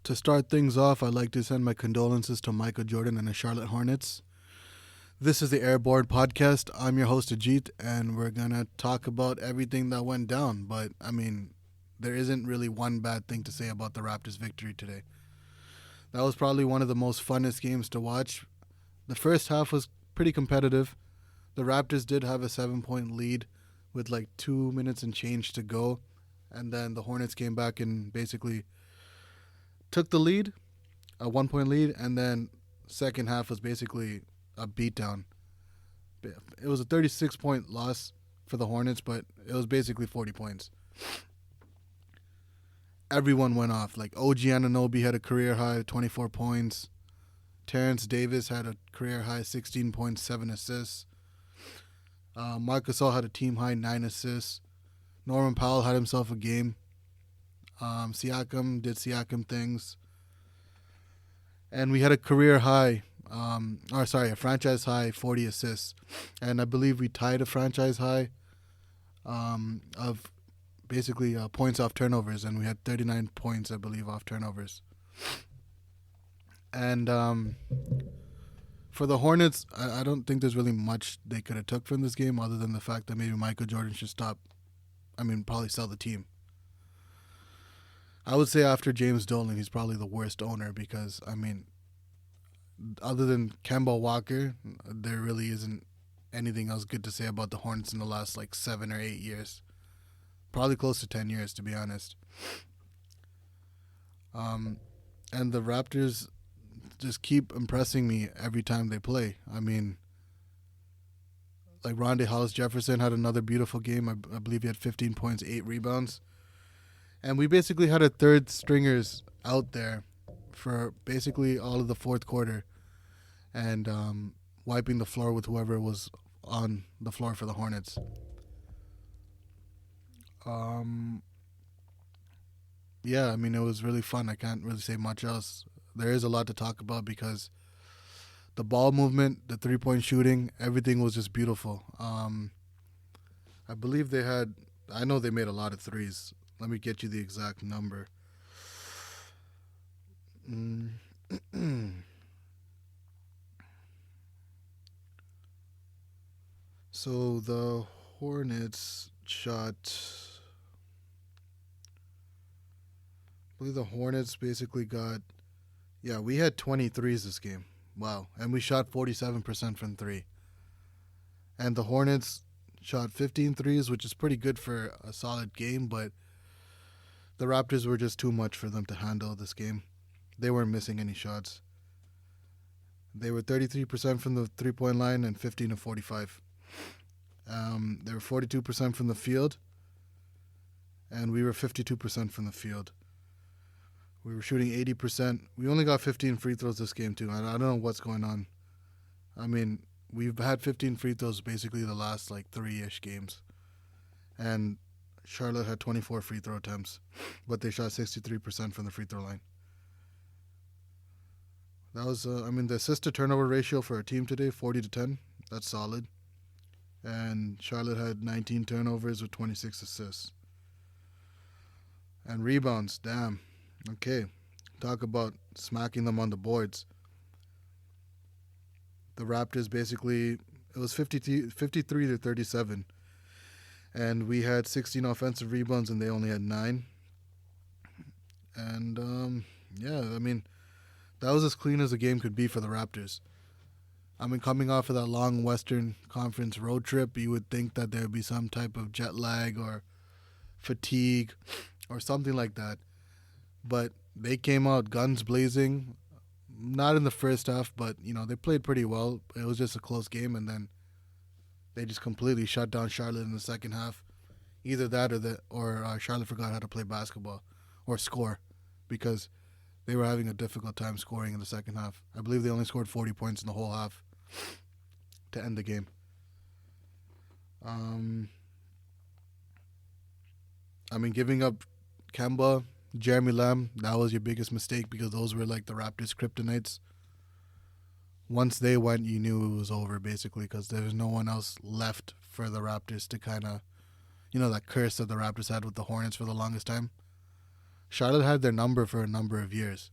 To start things off, I'd like to send my condolences to Michael Jordan and the Charlotte Hornets. This is the AirBornePodcast. I'm your host, Ajit, and we're going to talk about everything that went down. But, there isn't really one bad thing to say about the Raptors' victory today. That was probably one of the most funnest games to watch. The first half was pretty competitive. The Raptors did have a 7-point lead with like 2 minutes and change to go. And then the Hornets came back and basically took the lead, a 1-point lead, and then second half was basically a beatdown. It was a 36-point loss for the Hornets, but it was basically 40 points. Everyone went off. Like OG Anunoby had a career high 24 points. Terrence Davis had a career high 16 points, 7 assists. Marc Gasol had a team high 9 assists. Norman Powell had himself a game. Siakam did Siakam things. And we had a career high, a franchise high 40 assists. And I believe we tied a franchise high of basically points off turnovers. And we had 39 points, I believe, off turnovers. And for the Hornets, I don't think there's really much they could have took from this game other than the fact that maybe Michael Jordan should probably sell the team. I would say after James Dolan, he's probably the worst owner because, other than Kemba Walker, there really isn't anything else good to say about the Hornets in the last 7 or 8 years. Probably close to 10 years, to be honest. And the Raptors just keep impressing me every time they play. Rondae Hollis-Jefferson had another beautiful game. I believe he had 15 points, 8 rebounds. And we basically had a third stringers out there for basically all of the fourth quarter and wiping the floor with whoever was on the floor for the Hornets. It was really fun. I can't really say much else. There is a lot to talk about because the ball movement, the three-point shooting, everything was just beautiful. I believe I know they made a lot of threes. Let me get you the exact number. So the Hornets shot... I believe the Hornets basically got... Yeah, we had 23s this game. Wow. And we shot 47% from 3. And the Hornets shot 15 threes, which is pretty good for a solid game, but the Raptors were just too much for them to handle this game. They weren't missing any shots. They were 33% from the three-point line and 15 to 45. They were 42% from the field, and we were 52% from the field. We were shooting 80%. We only got 15 free throws this game, too. I don't know what's going on. We've had 15 free throws basically the last 3-ish games. And Charlotte had 24 free throw attempts, but they shot 63% from the free throw line. That was, the assist to turnover ratio for our team today, 40 to 10. That's solid. And Charlotte had 19 turnovers with 26 assists. And rebounds, damn. Okay, talk about smacking them on the boards. The Raptors basically, it was 53 to 37. And we had 16 offensive rebounds and they only had 9. And, that was as clean as a game could be for the Raptors. Coming off of that long Western Conference road trip, you would think that there would be some type of jet lag or fatigue or something like that. But they came out guns blazing. Not in the first half, but, they played pretty well. It was just a close game, and then they just completely shut down Charlotte in the second half. Either that or Charlotte forgot how to play basketball or score because they were having a difficult time scoring in the second half. I believe they only scored 40 points in the whole half to end the game. Giving up Kemba, Jeremy Lamb, that was your biggest mistake because those were the Raptors' kryptonites. Once they went, you knew it was over basically because there was no one else left for the Raptors to kind of, that curse that the Raptors had with the Hornets for the longest time. Charlotte had their number for a number of years.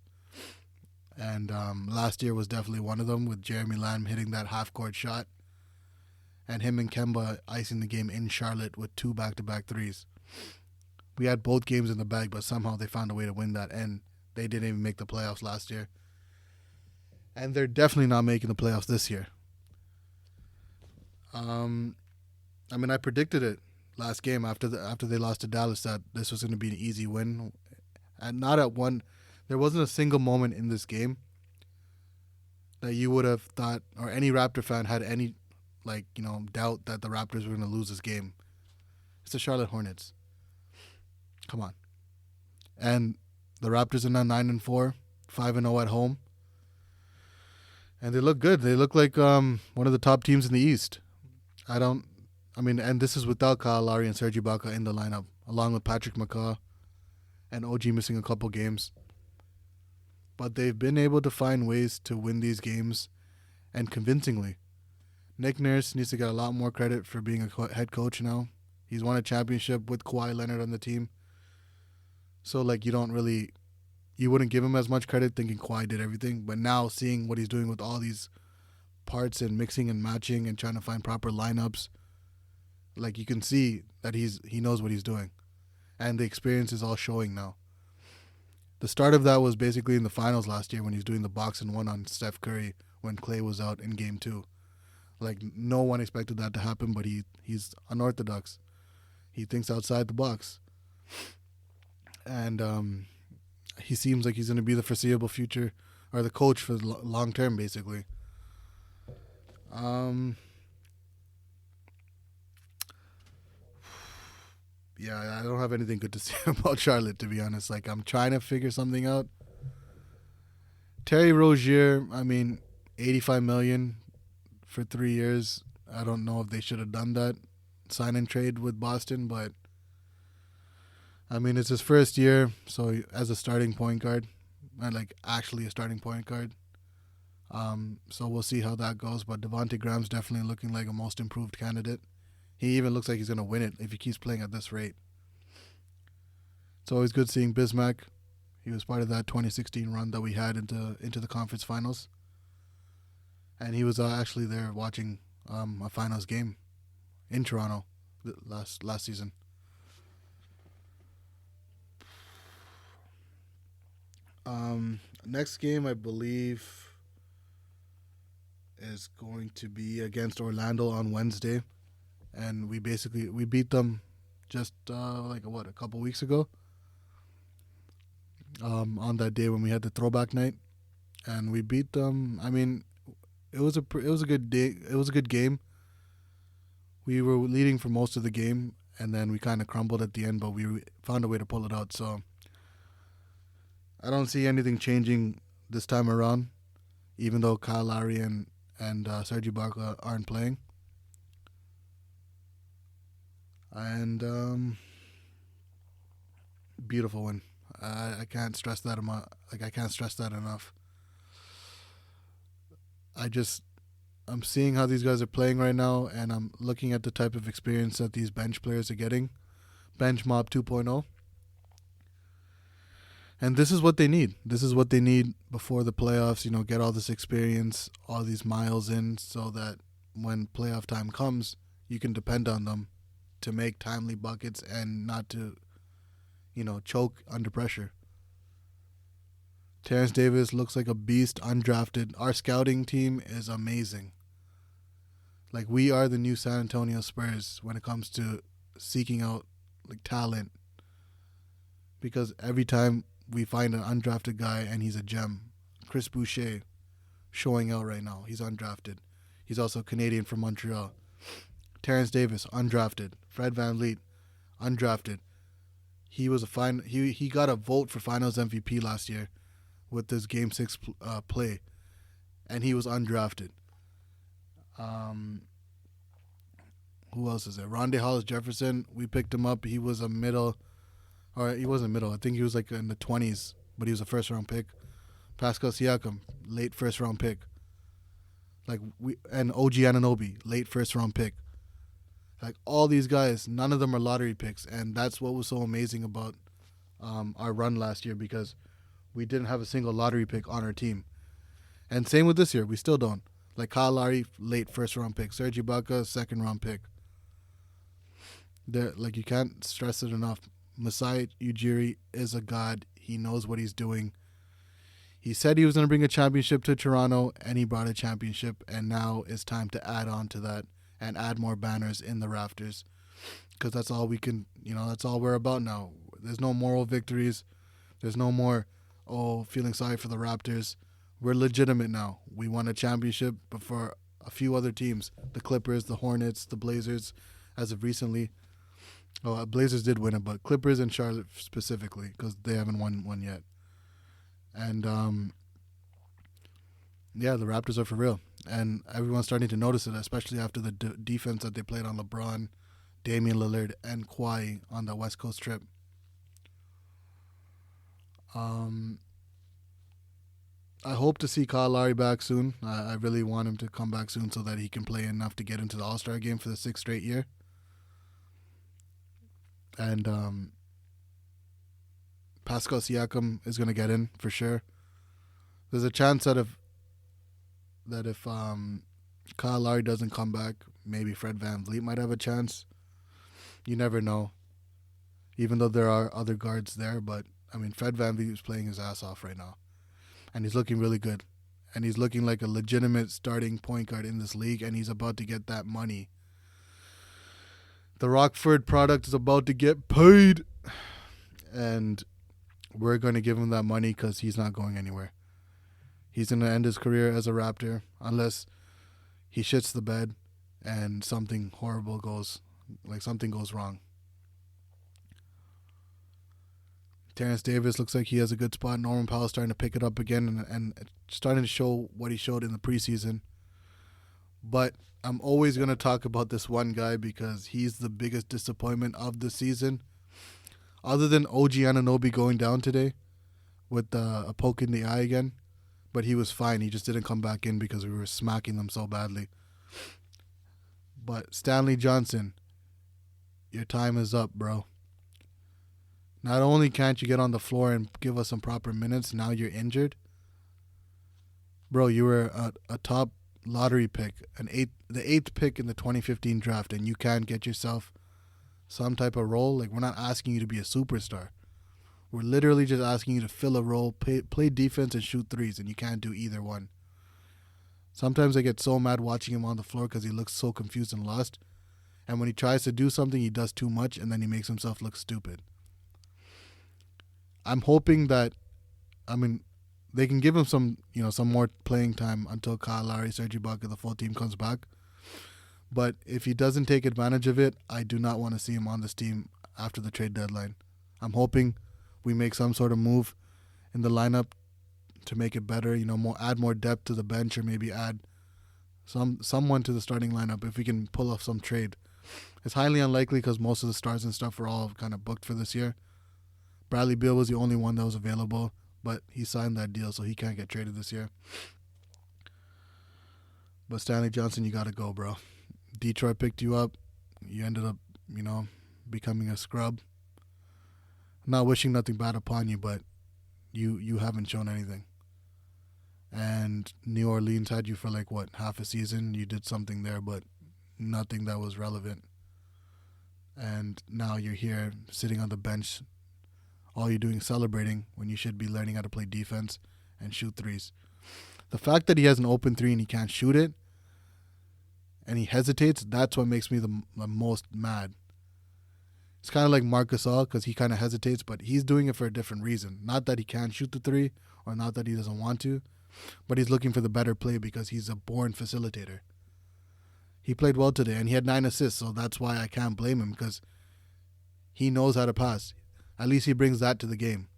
And last year was definitely one of them, with Jeremy Lamb hitting that half-court shot and him and Kemba icing the game in Charlotte with 2 back-to-back threes. We had both games in the bag, but somehow they found a way to win that, and they didn't even make the playoffs last year. And they're definitely not making the playoffs this year. I predicted it last game after they lost to Dallas that this was going to be an easy win. And there wasn't a single moment in this game that you would have thought, or any Raptor fan had any, doubt that the Raptors were going to lose this game. It's the Charlotte Hornets. Come on. And the Raptors are now 9-4, 5-0 at home. And they look good. They look like one of the top teams in the East. And this is without Kyle Lowry and Serge Ibaka in the lineup, along with Patrick McCaw and OG missing a couple games. But they've been able to find ways to win these games, and convincingly. Nick Nurse needs to get a lot more credit for being a head coach now. He's won a championship with Kawhi Leonard on the team. So, you wouldn't give him as much credit thinking Kawhi did everything. But now seeing what he's doing with all these parts and mixing and matching and trying to find proper lineups, you can see that he knows what he's doing. And the experience is all showing now. The start of that was basically in the finals last year when he was doing the box and one on Steph Curry when Klay was out in game 2. No one expected that to happen, but he's unorthodox. He thinks outside the box. And he seems like he's going to be the foreseeable future, or the coach for the long term, basically. Yeah, I don't have anything good to say about Charlotte, to be honest. I'm trying to figure something out. Terry Rozier, $85 million for 3 years. I don't know if they should have done that sign and trade with Boston, but it's his first year, so as a starting point guard, and actually a starting point guard. So we'll see how that goes. But Devontae Graham's definitely looking like a most improved candidate. He even looks like he's going to win it if he keeps playing at this rate. It's always good seeing Bismack. He was part of that 2016 run that we had into the conference finals. And he was actually there watching a finals game in Toronto last season. Next game, I believe, is going to be against Orlando on Wednesday. And we beat them just a couple weeks ago, on that day when we had the throwback night, and we beat them. It was a good day. It was a good game. We were leading for most of the game, and then we kind of crumbled at the end, but we found a way to pull it out. So I don't see anything changing this time around, even though Kyle Lowry and Serge Ibaka aren't playing. And beautiful win. I can't stress that enough. I can't stress that enough. I'm seeing how these guys are playing right now, and I'm looking at the type of experience that these bench players are getting. Bench mob 2.0. And this is what they need. This is what they need before the playoffs, get all this experience, all these miles in, so that when playoff time comes, you can depend on them to make timely buckets and not to, choke under pressure. Terrence Davis looks like a beast, undrafted. Our scouting team is amazing. We are the new San Antonio Spurs when it comes to seeking out talent. Because every time we find an undrafted guy and he's a gem. Chris Boucher showing out right now. He's undrafted. He's also Canadian from Montreal. Terrence Davis, undrafted. Fred VanVleet, undrafted. He was he got a vote for Finals MVP last year with this Game 6 play, and he was undrafted. Who else is there? Rondae Hollis-Jefferson, we picked him up. He was he wasn't middle. I think he was in the 20s, but he was a first-round pick. Pascal Siakam, late first-round pick. And OG Anunoby, late first-round pick. All these guys, none of them are lottery picks, and that's what was so amazing about our run last year because we didn't have a single lottery pick on our team. And same with this year. We still don't. Like Kyle Lowry, late first-round pick. Serge Ibaka, second-round pick. Like, you can't stress it enough. Masai Ujiri is a god. He knows what he's doing. He said he was going to bring a championship to Toronto, and he brought a championship. And now it's time to add on to that and add more banners in the rafters. Because that's all we can, that's all we're about now. There's no moral victories. There's no more, feeling sorry for the Raptors. We're legitimate now. We won a championship before a few other teams. The Clippers, the Hornets, the Blazers, as of recently. Blazers did win it, but Clippers and Charlotte specifically, because they haven't won one yet. And, the Raptors are for real. And everyone's starting to notice it, especially after the defense that they played on LeBron, Damian Lillard, and Kawhi on the West Coast trip. I hope to see Kyle Lowry back soon. I really want him to come back soon so that he can play enough to get into the All-Star game for the 6th straight year. And Pascal Siakam is going to get in for sure. There's a chance that if Kyle Lowry doesn't come back, maybe Fred VanVleet might have a chance. You never know. Even though there are other guards there, but Fred VanVleet is playing his ass off right now. And he's looking really good. And he's looking like a legitimate starting point guard in this league, and he's about to get that money. The Rockford product is about to get paid. And we're going to give him that money because he's not going anywhere. He's going to end his career as a Raptor unless he shits the bed and something horrible goes wrong. Terrence Davis looks like he has a good spot. Norman Powell's starting to pick it up again and starting to show what he showed in the preseason. But I'm always going to talk about this one guy because he's the biggest disappointment of the season. Other than OG Anunoby going down today with a poke in the eye again. But he was fine. He just didn't come back in because we were smacking them so badly. But Stanley Johnson, your time is up, bro. Not only can't you get on the floor and give us some proper minutes, now you're injured. Bro, you were a top lottery pick, the 8th pick in the 2015 draft, and you can't get yourself some type of role. Like, we're not asking you to be a superstar. We're literally just asking you to fill a role, play defense, and shoot threes, and you can't do either one. Sometimes I get so mad watching him on the floor because he looks so confused and lost. And when he tries to do something, he does too much, and then he makes himself look stupid. I'm hoping that, they can give him some more playing time until Kyle Lowry, Serge Ibaka, the full team comes back. But if he doesn't take advantage of it, I do not want to see him on this team after the trade deadline. I'm hoping we make some sort of move in the lineup to make it better, add more depth to the bench, or maybe add someone to the starting lineup if we can pull off some trade. It's highly unlikely because most of the stars and stuff are all kind of booked for this year. Bradley Beal was the only one that was available, but he signed that deal, so he can't get traded this year. But Stanley Johnson, you got to go, bro. Detroit picked you up. You ended up, becoming a scrub. I'm not wishing nothing bad upon you, but you haven't shown anything. And New Orleans had you for half a season. You did something there, but nothing that was relevant. And now you're here sitting on the bench. All you're doing is celebrating when you should be learning how to play defense and shoot threes. The fact that he has an open three and he can't shoot it and he hesitates, that's what makes me the most mad. It's kind of like Marc Gasol because he kind of hesitates, but he's doing it for a different reason. Not that he can't shoot the three or not that he doesn't want to, but he's looking for the better play because he's a born facilitator. He played well today and he had 9 assists, so that's why I can't blame him because he knows how to pass. At least he brings that to the game.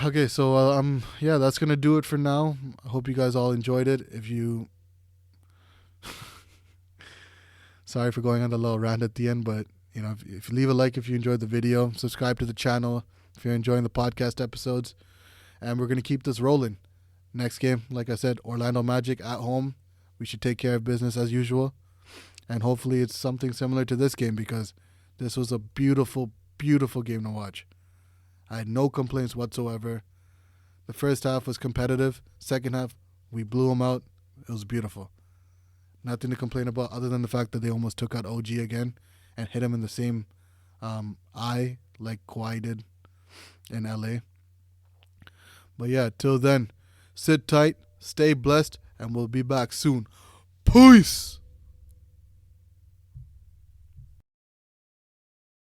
Okay, so that's going to do it for now. I hope you guys all enjoyed it. If you... Sorry for going on a little rant at the end, but if you leave a like if you enjoyed the video, subscribe to the channel if you're enjoying the podcast episodes, and we're going to keep this rolling. Next game, like I said, Orlando Magic at home. We should take care of business as usual, and hopefully it's something similar to this game because this was a beautiful, beautiful game to watch. I had no complaints whatsoever. The first half was competitive. Second half, we blew them out. It was beautiful. Nothing to complain about other than the fact that they almost took out OG again and hit him in the same eye like Kawhi did in LA. But yeah, till then, sit tight, stay blessed, and we'll be back soon. Peace!